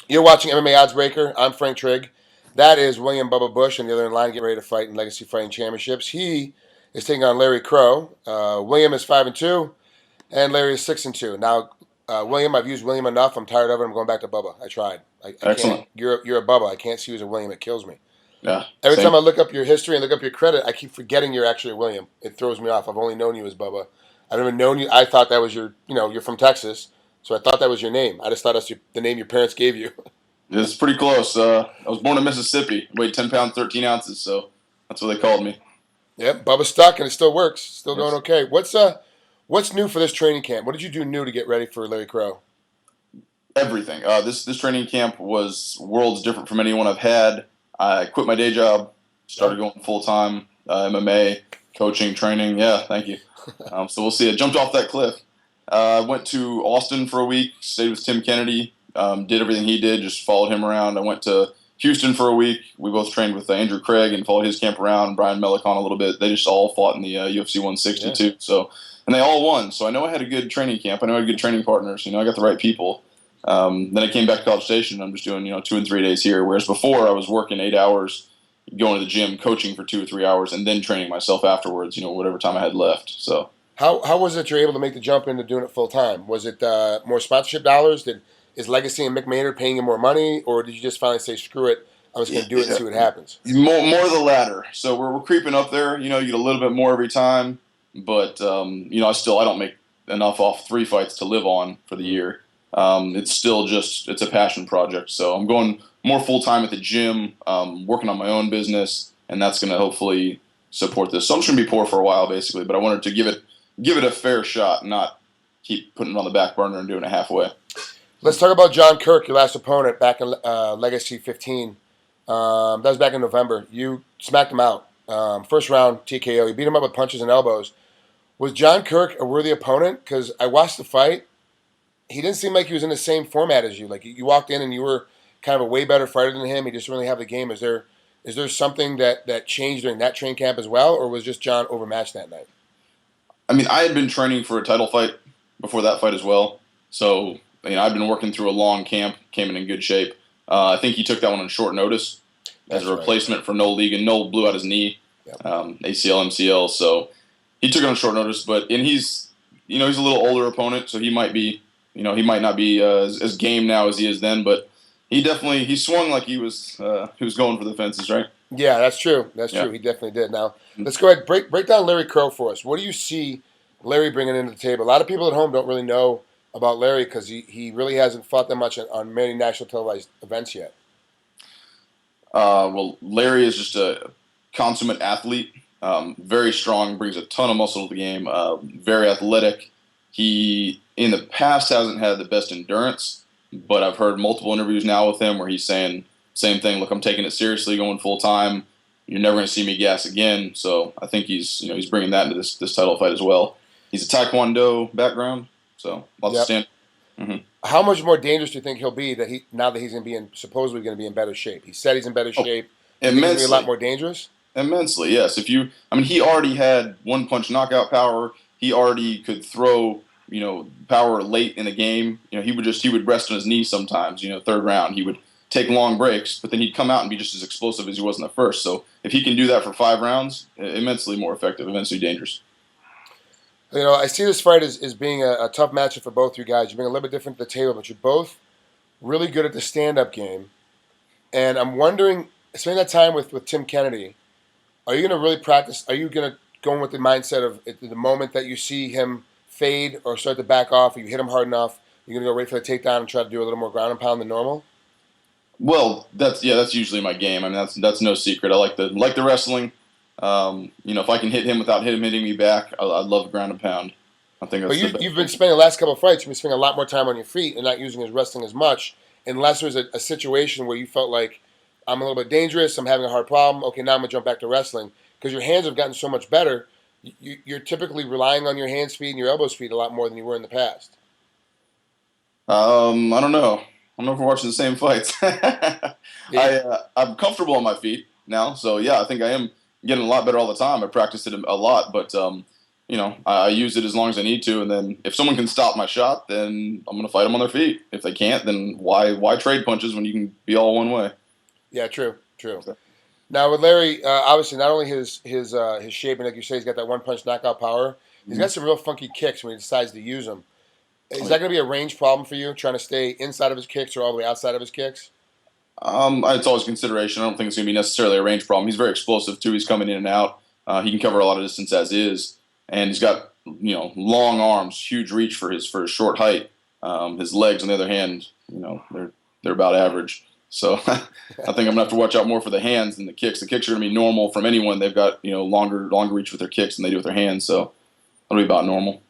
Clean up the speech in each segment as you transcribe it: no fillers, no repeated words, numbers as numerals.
You're watching MMA Oddsbreaker. I'm Frank Trigg. That is William Bubba Bush on the other line, getting ready to fight in Legacy Fighting Championships. He is taking on Larry Crowe. William is 5-2, and Larry is 6-2. Now, William, I've used William enough. I'm tired of it. I'm going back to Bubba. I tried. I can't. Excellent. You're a Bubba. I can't see you as a William. It kills me. Yeah, Every same. time I look up your history and look up your credit, I keep forgetting you're actually a William. It throws me off. I've only known you as Bubba. I've never known you. I thought that was you're from Texas, so I thought that was your name. I just thought that's the name your parents gave you. It's pretty close. I was born in Mississippi, weighed 10 pounds, 13 ounces, so that's what they called me. Yep, Bubba's stuck and it still works. Still going Yes. okay. What's new for this training camp? What did you do new to get ready for Larry Crowe? Everything. This training camp was worlds different from anyone I've had. I quit my day job, started going full time MMA, coaching, training. Yeah, thank you. So we'll see. I jumped off that cliff. I went to Austin for a week, stayed with Tim Kennedy, did everything he did, just followed him around. I went to Houston for a week. We both trained with Andrew Craig and followed his camp around. Brian Melicon a little bit. They just all fought in the UFC 162. Yeah. So, and they all won. So I know I had a good training camp. I know I had good training partners. I got the right people. Then I came back to College Station. I'm just doing 2 and 3 days here. Whereas before I was working 8 hours, going to the gym, coaching for 2 or 3 hours, and then training myself afterwards. Whatever time I had left. So. How was it you're able to make the jump into doing it full time? Was it more sponsorship dollars? Is Legacy and Mick Maynard paying you more money, or did you just finally say screw it? I'm just going to do it and see what happens. More the latter. So we're creeping up there. You get a little bit more every time, but I don't make enough off 3 fights to live on for the year. It's still it's a passion project. So I'm going more full time at the gym, working on my own business, and that's going to hopefully support this. So I'm just going to be poor for a while, basically. But I wanted to give it a fair shot, not keep putting it on the back burner and doing it halfway. Let's talk about John Kirk, your last opponent back in Legacy 15. That was back in November. You smacked him out. First round TKO. You beat him up with punches and elbows. Was John Kirk a worthy opponent? Because I watched the fight. He didn't seem like he was in the same format as you. Like you walked in and you were kind of a way better fighter than him. He just didn't really have the game. Is there something that changed during that training camp as well, or was just John overmatched that night? I mean, I had been training for a title fight before that fight as well. So, I've been working through a long camp, came in good shape. I think he took that one on short notice as a replacement for Noel Legan. Noel blew out his knee, ACL, MCL. So he took it on short notice. And he's a little older opponent, so he might not be as game now as he is then. But he swung like he was going for the fences, right? Yeah, that's true. That's true. He definitely did. Now, let's go ahead break down Larry Crowe for us. What do you see Larry bringing into the table? A lot of people at home don't really know about Larry because he really hasn't fought that much on many national televised events yet. Well, Larry is just a consummate athlete. Very strong, brings a ton of muscle to the game. Very athletic. He, in the past, hasn't had the best endurance, but I've heard multiple interviews now with him where he's saying same thing. Look, I'm taking it seriously, going full time. You're never going to see me gas again. So I think he's bringing that into this title fight as well. He's a Taekwondo background, so lots of stand. Mm-hmm. How much more dangerous do you think he'll be now that he's going to be supposedly going to be in better shape? He said he's in better shape. Immensely. He's going to be a lot more dangerous. Immensely, yes. He already had one punch knockout power. He already could throw power late in the game. He would rest on his knees sometimes. Third round he would take long breaks, but then he'd come out and be just as explosive as he was in the first. So if he can do that for 5 rounds, immensely more effective, immensely dangerous. I see this fight as being a tough matchup for both you guys. You bring a little bit different to the table, but you're both really good at the stand-up game. And I'm wondering, spending that time with Tim Kennedy, are you going to really practice? Are you going to go in with the mindset of the moment that you see him fade or start to back off, or you hit him hard enough, you're going to go right for the takedown and try to do a little more ground and pound than normal? Well, that's usually my game. That's no secret. I like the wrestling. If I can hit him without him hitting me back, I love ground and pound. I think that's. But you've been spending the last couple of fights. You've been spending a lot more time on your feet and not using his wrestling as much, unless there's a situation where you felt like I'm a little bit dangerous. I'm having a hard problem. Okay, now I'm gonna jump back to wrestling because your hands have gotten so much better. You're typically relying on your hand speed and your elbow speed a lot more than you were in the past. I don't know. I don't know if we're watching the same fights. I'm comfortable on my feet now, so yeah, I think I am getting a lot better all the time. I practice it a lot, but I use it as long as I need to, and then if someone can stop my shot, then I'm going to fight them on their feet. If they can't, then why trade punches when you can be all one way? Yeah, true. Now with Larry, obviously not only his shape, and like you say, he's got that one punch knockout power. He's got some real funky kicks when he decides to use them. Is that going to be a range problem for you, trying to stay inside of his kicks or all the way outside of his kicks? It's always a consideration. I don't think it's going to be necessarily a range problem. He's very explosive too. He's coming in and out. He can cover a lot of distance as is, and he's got long arms, huge reach for his short height. His legs, on the other hand, they're about average. So I think I'm gonna have to watch out more for the hands than the kicks. The kicks are gonna be normal from anyone. They've got longer reach with their kicks than they do with their hands. So it'll be about normal.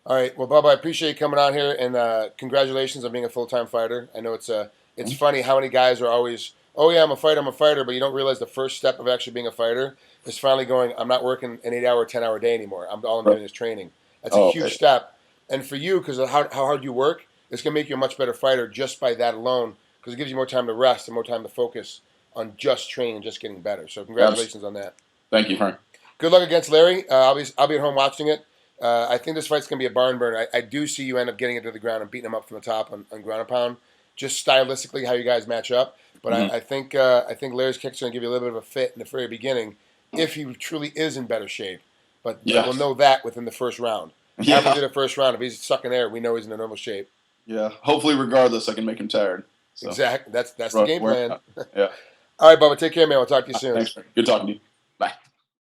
All right. Well, Bubba, I appreciate you coming on here, and congratulations on being a full-time fighter. I know it's funny how many guys are always, oh yeah, I'm a fighter, but you don't realize the first step of actually being a fighter is finally going, I'm not working an 8-hour, 10-hour day anymore. All I'm doing is training. That's a huge step. And for you, because of how hard you work, it's going to make you a much better fighter just by that alone, because it gives you more time to rest and more time to focus on just training and just getting better. So congratulations on that. Thank you, Frank. Good luck against Larry. I'll be at home watching it. I think this fight's going to be a barn burner. I do see you end up getting it to the ground and beating him up from the top on ground and pound, just stylistically how you guys match up. But I think Larry's kicks are going to give you a little bit of a fit in the very beginning if he truly is in better shape. But we'll know that within the first round. After the first round, if he's sucking air, we know he's in a normal shape. Yeah. Hopefully, regardless, I can make him tired. So. Exactly. That's the game plan. Yeah. All right, Bubba. Take care, man. We'll talk to you soon. Thanks, Frank. Good talking to you.